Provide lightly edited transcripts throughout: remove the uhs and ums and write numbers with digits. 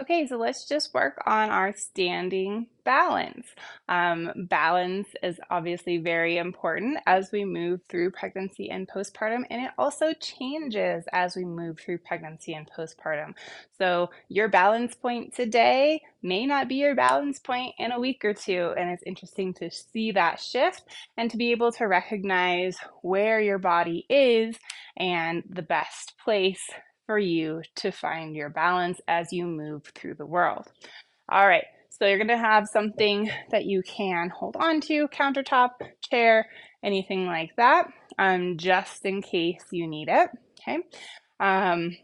Okay, so let's just work on our standing balance. Balance is obviously very important as we move through pregnancy and postpartum, and it also changes as we move through pregnancy and postpartum. So your balance point today may not be your balance point in a week or two, and it's interesting to see that shift and to be able to recognize where your body is and the best place for you to find your balance as you move through the world. All right, so you're gonna have something that you can hold on to, countertop, chair, anything like that, just in case you need it, okay? Um,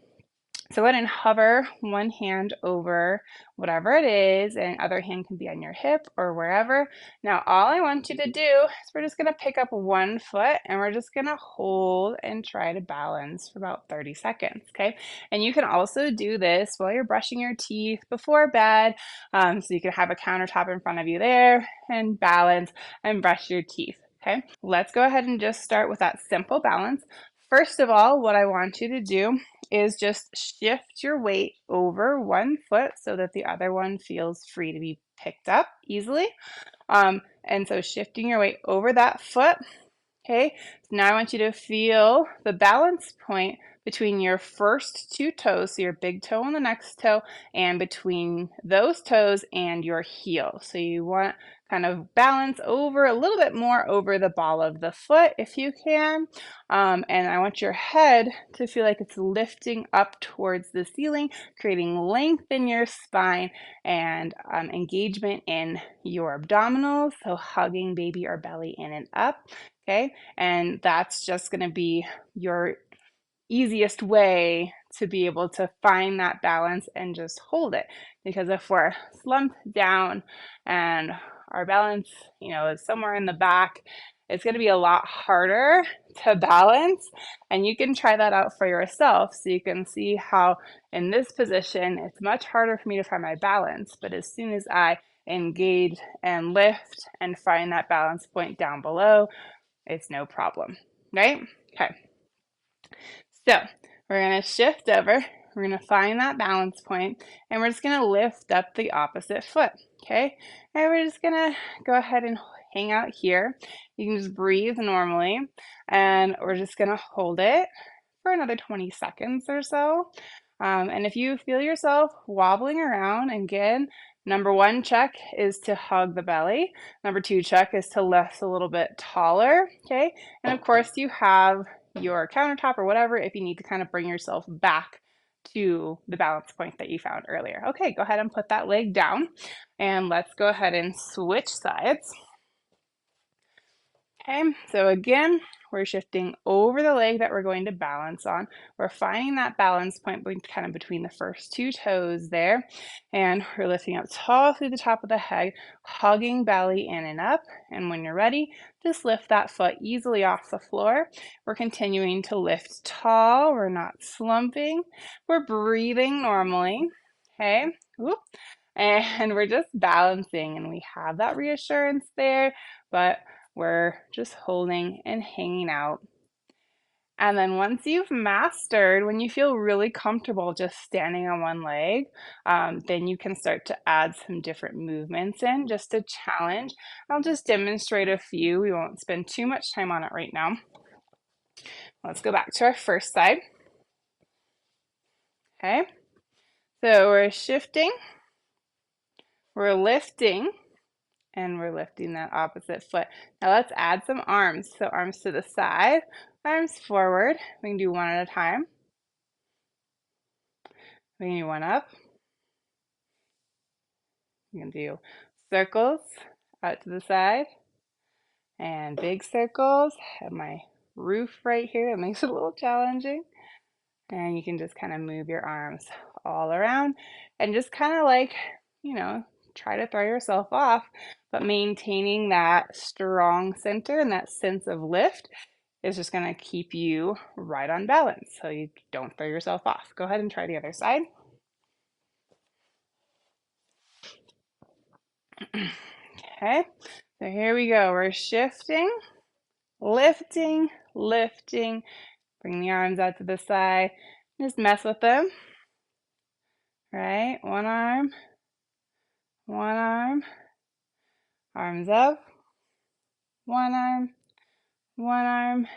so go ahead and hover one hand over whatever it is, and other hand can be on your hip or wherever. Now, all I want you to do is we're just gonna pick up one foot and we're just gonna hold and try to balance for about 30 seconds, okay? And you can also do this while you're brushing your teeth before bed. So you can have a countertop in front of you there and balance and brush your teeth, okay? Let's go ahead and just start with that simple balance. First of all, what I want you to do is just shift your weight over one foot so that the other one feels free to be picked up easily. And so shifting your weight over that foot, okay? So now I want you to feel the balance point between your first two toes, so your big toe and the next toe, and between those toes and your heel. So you want kind of balance over a little bit more over the ball of the foot if you can. And I want your head to feel like it's lifting up towards the ceiling, creating length in your spine and engagement in your abdominals. So hugging baby or belly in and up. Okay, and that's just going to be your easiest way to be able to find that balance and just hold it. Because if we're slumped down and our balance, is somewhere in the back, it's going to be a lot harder to balance. And you can try that out for yourself so you can see how in this position, it's much harder for me to find my balance. But as soon as I engage and lift and find that balance point down below, it's no problem, right? Okay. So we're going to shift over. We're going to find that balance point, and we're just going to lift up the opposite foot, okay? And we're just going to go ahead and hang out here. You can just breathe normally, and we're just going to hold it for another 20 seconds or so. And if you feel yourself wobbling around, again, number one check is to hug the belly. Number two check is to lift a little bit taller, okay? And of course, you have your countertop or whatever if you need to kind of bring yourself back to the balance point that you found earlier. Okay, go ahead and put that leg down, and let's go ahead and switch sides. Okay, so again, we're shifting over the leg that we're going to balance on. We're finding that balance point kind of between the first two toes there, and we're lifting up tall through the top of the head, hugging belly in and up. And when you're ready, just lift that foot easily off the floor. We're continuing to lift tall. We're not slumping. We're breathing normally. Okay, whoop. And we're just balancing, and we have that reassurance there, but we're just holding and hanging out. And then once you've mastered, when you feel really comfortable just standing on one leg, then you can start to add some different movements in just to challenge. I'll just demonstrate a few. We won't spend too much time on it right now. Let's go back to our first side. Okay, so we're shifting, we're lifting, and we're lifting that opposite foot. Now let's add some arms. So arms to the side, arms forward. We can do one at a time. We can do one up. We can do circles out to the side and big circles. I have my roof right here. That makes it a little challenging. And you can just kind of move your arms all around and just kind of like, try to throw yourself off, but maintaining that strong center and that sense of lift is just going to keep you right on balance so you don't throw yourself off. Go ahead and try the other side. Okay, so here we go. We're shifting, lifting, lifting. Bring the arms out to the side. Just mess with them. right? One arm, arms up, one arm,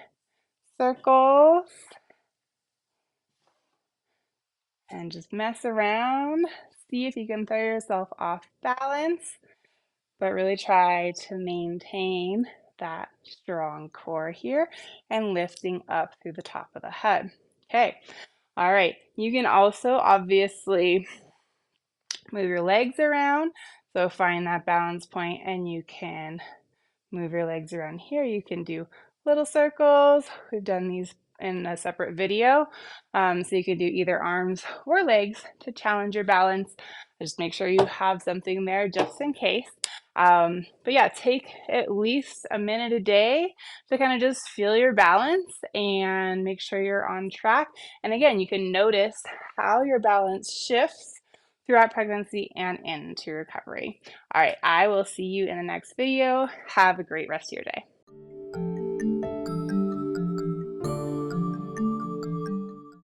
circles, and just mess around. See if you can throw yourself off balance, but really try to maintain that strong core here and lifting up through the top of the head. Okay, all right. You can also obviously move your legs around. So find that balance point and you can move your legs around here. You can do little circles. We've done these in a separate video. So you can do either arms or legs to challenge your balance. Just make sure you have something there just in case. But yeah, take at least a minute a day to kind of just feel your balance and make sure you're on track. And again, you can notice how your balance shifts throughout pregnancy and into recovery. All right, I will see you in the next video. Have a great rest of your day.